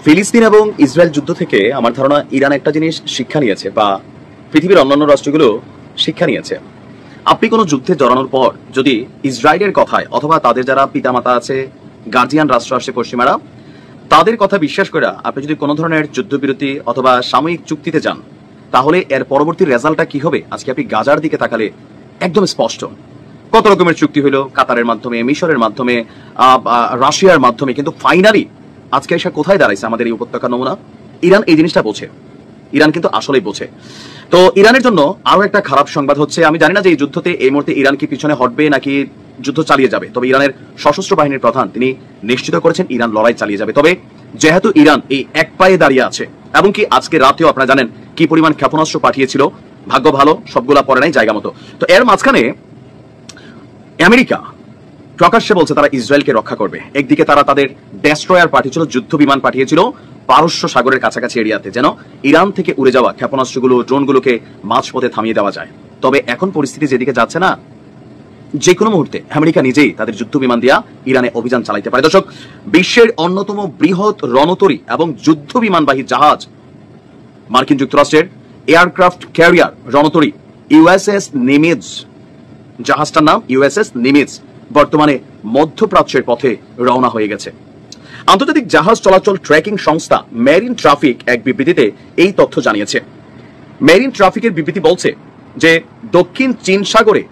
ফিলিস্তিন এবং ইসরায়েল যুদ্ধ থেকে আমার ধারণা ইরান একটা জিনিস শিক্ষা নিয়েছে, বা পৃথিবীর অন্যান্য রাষ্ট্রগুলো শিক্ষা নিয়েছে। আপনি কোনো যুদ্ধে জড়ানোর পর যদি ইসরায়েলের কথায় অথবা তাদের যারা পিতামাতা আছে, গার্জিয়ান রাষ্ট্র আসে পশ্চিমারা, তাদের কথা বিশ্বাস করে আপনি যদি কোনো ধরনের যুদ্ধবিরতি অথবা সাময়িক চুক্তিতে যান, তাহলে এর পরবর্তী রেজাল্টটা কি হবে আজকে আপনি গাজার দিকে তাকালে একদম স্পষ্ট। কত রকমের চুক্তি হইলো কাতারের মাধ্যমে, মিশরের মাধ্যমে, রাশিয়ার মাধ্যমে, কিন্তু ফাইনালি আজকে এসে কোথায় দাঁড়াইছে আমাদের এই উপত্যকার নমুনা? ইরান এই জিনিসটা বোঝে, ইরান কিন্তু আসলেই বোঝে। তো ইরানের জন্য আরো একটা খারাপ সংবাদ হচ্ছে, আমি জানি না যে এই যুদ্ধতে এই মুহূর্তে ইরান কি পিছনে হটবে নাকি যুদ্ধ চালিয়ে যাবে, তবে ইরানের সশস্ত্র বাহিনীর প্রধান তিনি নিশ্চিত করেছেন ইরান লড়াই চালিয়ে যাবে। তবে যেহেতু ইরান এই এক পায়ে দাঁড়িয়ে আছে, এবং কি আজকে রাতেও আপনারা জানেন কি পরিমাণ ক্ষেপণাস্ত্র পাঠিয়েছিল, ভাগ্য ভালো সবগুলা পড়ে নাই জায়গা মতো। তো এর মাঝখানে আমেরিকা প্রকাশ্যে বলছে তারা ইসরায়েলকে রক্ষা করবে। একদিকে তারা তাদের ডেস্ট্রয়ার পাঠিয়েছিল, যুদ্ধ বিমান পাঠিয়েছিল পারস্য সাগরের কাছাকাছি এরিয়াতে, যেন ইরান থেকে উড়ে যাওয়া ক্ষেপণাস্ত্রগুলো, ড্রোনগুলোকে মাঝপথে থামিয়ে দেওয়া যায়। তবে এখন পরিস্থিতি যেদিকে যাচ্ছে না, যে কোনো মুহূর্তে আমেরিকা নিজেই তাদের যুদ্ধ বিমান দিয়া ইরানে অভিযান চালাইতে পারে। দর্শক, বিশ্বের অন্যতম বৃহৎ রণতরী এবং যুদ্ধ বিমানবাহী জাহাজ মার্কিন যুক্তরাষ্ট্রের এয়ারক্রাফট ক্যারিয়ার রণতরী ইউএসএস নিমিটজ, জাহাজটার নাম ইউএসএস নিমিটজ, বর্তমানে মধ্যপ্রাচ্যের পথে রওনা হয়ে গেছে। আন্তর্জাতিক জাহাজ চলাচল ট্র্যাকিং সংস্থা মেরিন ট্রাফিক এক বিবৃতিতে এই তথ্য জানিয়েছে। মেরিন ট্রাফিকের বিবৃতি বলছে যে দক্ষিণ চীন সাগরে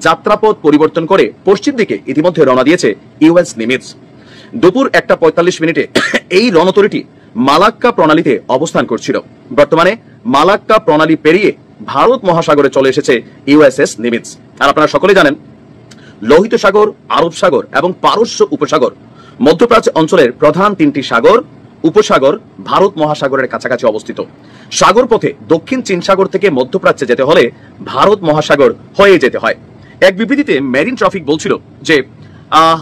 যাত্রাপথ পরিবর্তন করে পশ্চিম দিকে ইতিমধ্যে রওনা দিয়েছে ইউএস নিমিটজ। দুপুর 1:45 এই রণতরীটি মালাক্কা প্রণালীতে অবস্থান করছিল। বর্তমানে মালাক্কা প্রণালী পেরিয়ে ভারত মহাসাগরে চলে এসেছে ইউএসএস নিমিটজ। আর আপনারা সকলে জানেন লোহিত সাগর, আরব সাগর এবং পারস্য উপসাগর মধ্যপ্রাচ্য অঞ্চলের প্রধান তিনটি সাগর উপসাগর ভারত মহাসাগরের কাছাকাছি অবস্থিত। সাগর পথে দক্ষিণ চীন সাগর থেকে মধ্যপ্রাচ্যে যেতে হলে ভারত মহাসাগর হয়ে যেতে হয়। এক বিবৃতিতে মেরিন ট্রাফিক বলছিল যে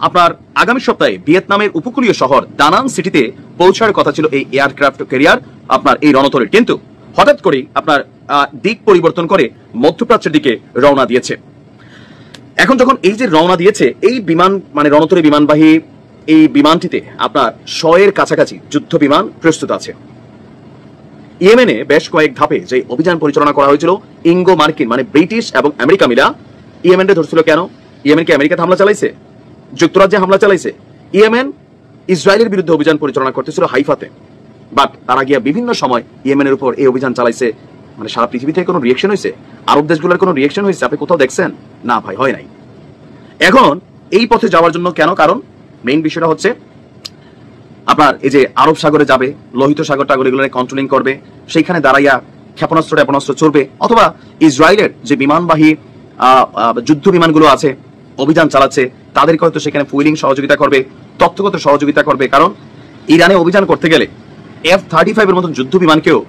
আপনার আগামী সপ্তাহে ভিয়েতনামের উপকূলীয় শহর দানাং সিটিতে পৌঁছার কথা ছিল এই এয়ারক্রাফট ক্যারিয়ার আপনার এই রণতরীর, কিন্তু হঠাৎ করেই আপনার দিক পরিবর্তন করে মধ্যপ্রাচ্যের দিকে রওনা দিয়েছে। এখন যখন এই যে রওনা দিয়েছে, এই বিমান মানে রণতরী বিমানবাহী এই বিমানটিতে আপনার 100-এর কাছাকাছি যুদ্ধ বিমান প্রস্তুত আছে। ইয়েমেনে বেশ কয়েক ধাপে যে অভিযান পরিচালনা করা হয়েছিল, ইঙ্গো মার্কিন মানে ব্রিটিশ এবং আমেরিকা মিলা ইয়েমেনকে ধরছিল কেন? ইয়েমেন কি আমেরিকাতে হামলা চালাইছে? যুক্তরাজ্যে হামলা চালাইছে? ইয়েমেন ইসরায়েলের বিরুদ্ধে অভিযান পরিচালনা করতেছিল হাইফাতে, বাট তারা গিয়া বিভিন্ন সময় ইয়েমেনের উপর এই অভিযান চালাইছে। মানে সারা পৃথিবী থেকে কোনো রিয়েকশন হয়েছে? আরব দেশগুলোর কোনো রিয়েকশন হয়েছে আপনি কোথাও দেখছেন? না ভাই, হয় নাই। এখন এই পথে যাওয়ার জন্য কেন? কারণ মেইন বিষয়টা হচ্ছে আপনার এই যে আরব সাগরে যাবে, লোহিত সাগর টাগর এগুলো কন্ট্রোলিং করবে, সেইখানে দাঁড়াইয়া ক্ষেপণাস্ত্র চলবে, অথবা ইসরায়েলের যে বিমানবাহী যুদ্ধ বিমানগুলো আছে অভিযান চালাচ্ছে তাদেরকে হয়তো সেখানে ফুয়েলিং সহযোগিতা করবে, তথ্যগত সহযোগিতা করবে। কারণ ইরানে অভিযান করতে গেলে F-35 এর মতন যুদ্ধ বিমানকেও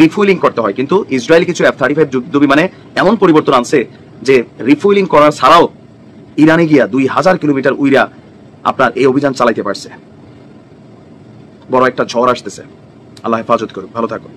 রিফুয়েলিং করতে হয়, কিন্তু ইসরায়েল কিছু F-35 যুদ্ধ বিমানে এমন পরিবর্তন আনছে যে রিফুয়েলিং করার ছাড়াও ইরানে গিয়া 2000 কিলোমিটার উইরা আপনার এই অভিযান চালাইতে পারছে। বড় একটা ঝড় আসতেছে, আল্লাহ হেফাজত করুক। ভালো থাকুন।